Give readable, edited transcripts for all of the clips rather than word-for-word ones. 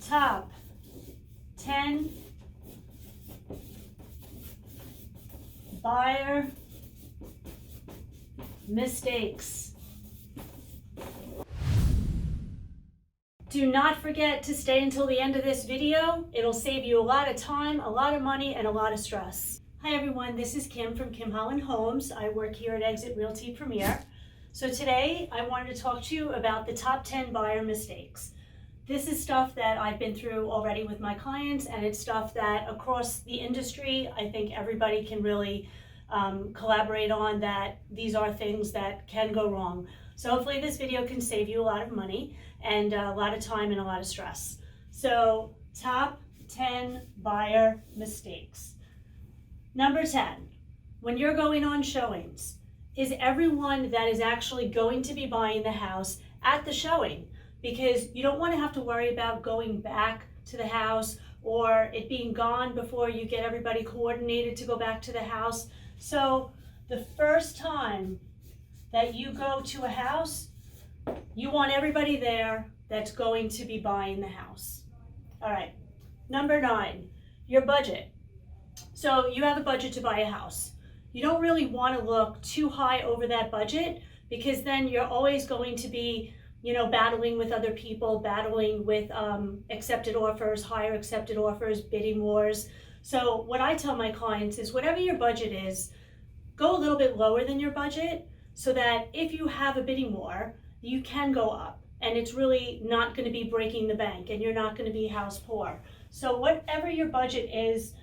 top 10 buyer mistakes. Do not forget to stay until the end of this video. It'll save you a lot of time, a lot of money, and a lot of stress. Hi everyone, this is Kim from Holland Homes. I work here at Exit Realty Premier. So today I wanted to talk to you about the top 10 buyer mistakes. This is stuff that I've been through already with my clients, and it's stuff that across the industry, I think everybody can really collaborate on, that these are things that can go wrong. So hopefully this video can save you a lot of money and a lot of time and a lot of stress. So top 10 buyer mistakes. Number 10, when you're going on showings, is everyone that is actually going to be buying the house at the showing? Because you don't want to have to worry about going back to the house or it being gone before you get everybody coordinated to go back to the house. So the first time that you go to a house, you want everybody there that's going to be buying the house. All right, number 9, your budget. So you have a budget to buy a house. You don't really want to look too high over that budget, because then you're always going to be, battling with other people, battling with accepted offers, higher accepted offers, bidding wars. So what I tell my clients is, whatever your budget is, go a little bit lower than your budget, so that if you have a bidding war, you can go up, and it's really not going to be breaking the bank, and you're not going to be house poor. So whatever your budget is,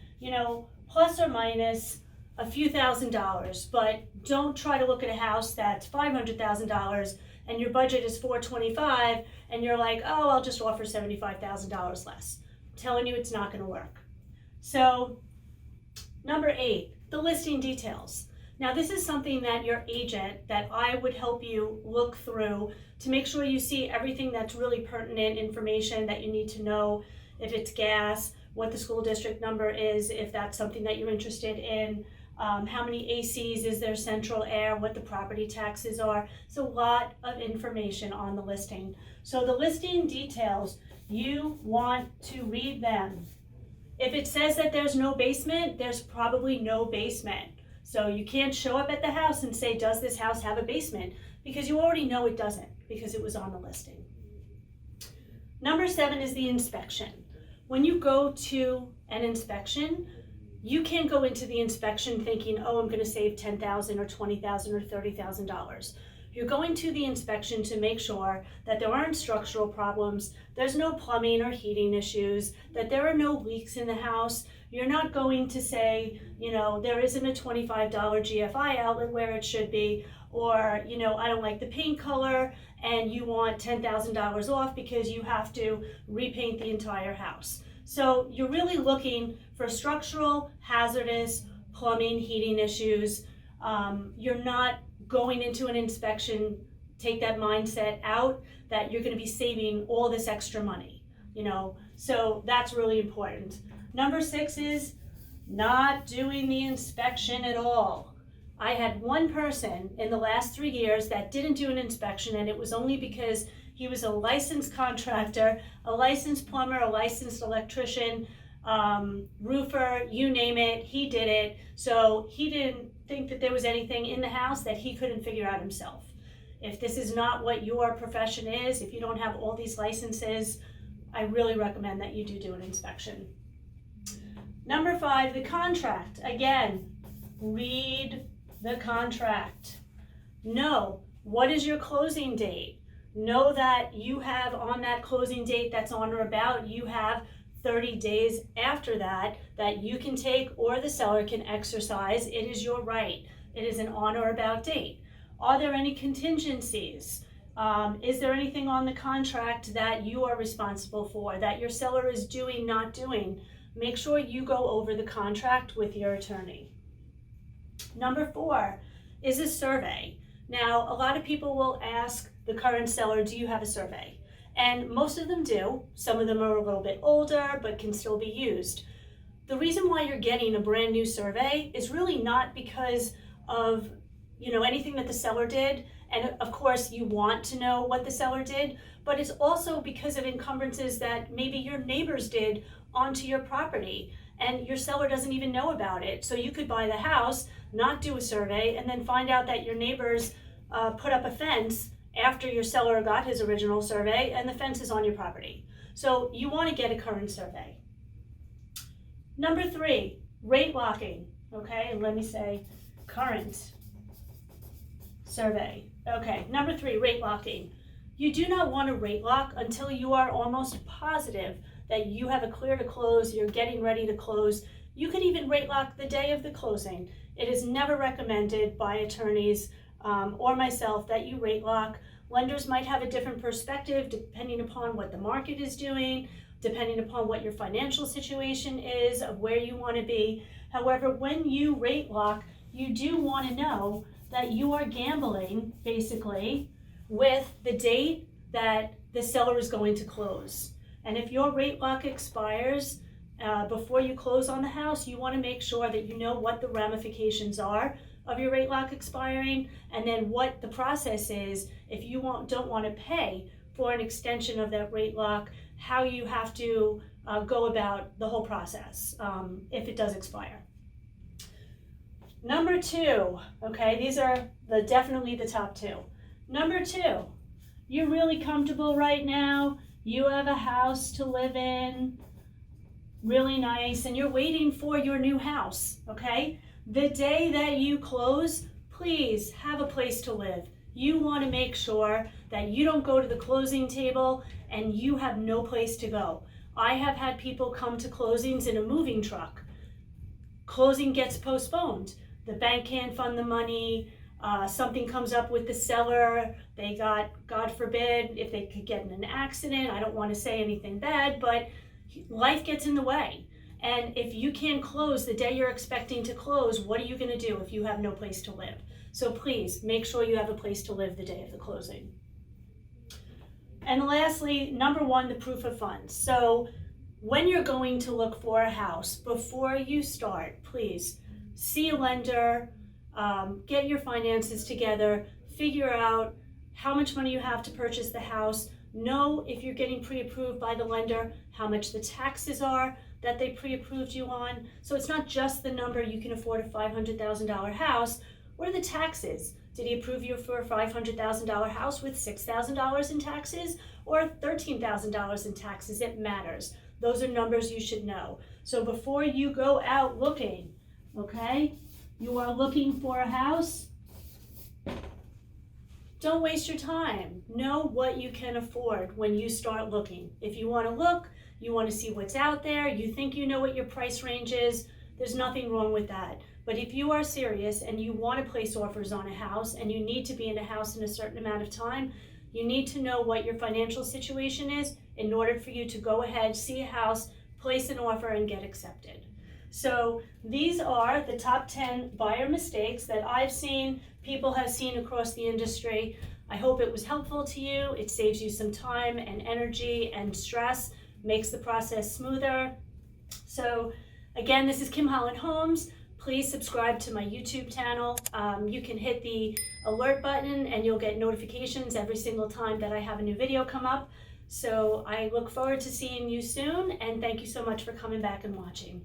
plus or minus a few $1,000s, but don't try to look at a house that's $500,000 and your budget is $425, and you're like, oh, I'll just offer $75,000 less. I'm telling you, it's not going to work. So number 8, the listing details. Now this is something that your agent, that I would help you look through to make sure you see everything that's really pertinent information that you need to know. If it's gas, what the school district number is, if that's something that you're interested in, how many ACs is there, central air, what the property taxes are. It's a lot of information on the listing. So the listing details, you want to read them. If it says that there's no basement, there's probably no basement. So you can't show up at the house and say, does this house have a basement? Because you already know it doesn't, because it was on the listing. Number 7 is the inspection. When you go to an inspection, you can't go into the inspection thinking, oh, I'm going to save $10,000 or $20,000 or $30,000. You're going to the inspection to make sure that there aren't structural problems, there's no plumbing or heating issues, that there are no leaks in the house. You're not going to say, there isn't a $25 GFI outlet where it should be, or, I don't like the paint color and you want $10,000 off because you have to repaint the entire house. So you're really looking for structural, hazardous, plumbing, heating issues. You're not going into an inspection, take that mindset out that you're going to be saving all this extra money, so that's really important. Number 6 is not doing the inspection at all. I had one person in the last 3 years that didn't do an inspection, and it was only because he was a licensed contractor, a licensed plumber, a licensed electrician, roofer, you name it, he did it. So he didn't think that there was anything in the house that he couldn't figure out himself. If this is not what your profession is, if you don't have all these licenses, I really recommend that you do an inspection. Number 5, the contract. Again, read the contract. Know what is your closing date. Know that you have on that closing date that's on or about, you have 30 days after that you can take, or the seller can exercise. It is your right. It is an on or about date. Are there any contingencies? Is there anything on the contract that you are responsible for, that your seller is doing, not doing? Make sure you go over the contract with your attorney. Number 4 is a survey. Now, a lot of people will ask the current seller, do you have a survey? And most of them do. Some of them are a little bit older, but can still be used. The reason why you're getting a brand new survey is really not because of anything that the seller did. And of course, you want to know what the seller did, but it's also because of encumbrances that maybe your neighbors did onto your property and your seller doesn't even know about it. So you could buy the house, not do a survey, and then find out that your neighbors put up a fence after your seller got his original survey and the fence is on your property. So you want to get a current survey. Number 3, rate locking. Okay, and let me say current survey. Okay, number 3, rate locking. You do not want to rate lock until you are almost positive that you have a clear to close, you're getting ready to close. You could even rate lock the day of the closing. It is never recommended by attorneys or myself that you rate lock. Lenders might have a different perspective depending upon what the market is doing, depending upon what your financial situation is, of where you want to be. However, when you rate lock, you do want to know that you are gambling, basically, with the date that the seller is going to close. And if your rate lock expires before you close on the house, you want to make sure that you know what the ramifications are of your rate lock expiring, and then what the process is if you don't want to pay for an extension of that rate lock, how you have to go about the whole process if it does expire. Number 2, okay, these are definitely the top 2. Number 2, you're really comfortable right now, you have a house to live in, really nice, and you're waiting for your new house, okay? The day that you close, please have a place to live. You want to make sure that you don't go to the closing table and you have no place to go. I have had people come to closings in a moving truck. Closing gets postponed. The bank can't fund the money. Something comes up with the seller. They got, God forbid, if they could get in an accident. I don't want to say anything bad, but life gets in the way. And if you can't close the day you're expecting to close, what are you going to do if you have no place to live? So please make sure you have a place to live the day of the closing. And lastly, number 1, the proof of funds. So when you're going to look for a house, before you start, please see a lender, get your finances together, figure out how much money you have to purchase the house, know if you're getting pre-approved by the lender, how much the taxes are that they pre-approved you on. So it's not just the number you can afford a $500,000 house. What are the taxes? Did he approve you for a $500,000 house with $6,000 in taxes or $13,000 in taxes? It matters. Those are numbers you should know. So before you go out looking, okay, you are looking for a house, don't waste your time. Know what you can afford when you start looking. If you want to look, you want to see what's out there, you think you know what your price range is, there's nothing wrong with that. But if you are serious and you want to place offers on a house and you need to be in a house in a certain amount of time, you need to know what your financial situation is in order for you to go ahead, see a house, place an offer, and get accepted. So these are the top 10 buyer mistakes that I've seen, people have seen across the industry. I hope it was helpful to you. It saves you some time and energy and stress, makes the process smoother. So again, this is Kim Holland Homes. Please subscribe to my YouTube channel. You can hit the alert button and you'll get notifications every single time that I have a new video come up. So I look forward to seeing you soon, and thank you so much for coming back and watching.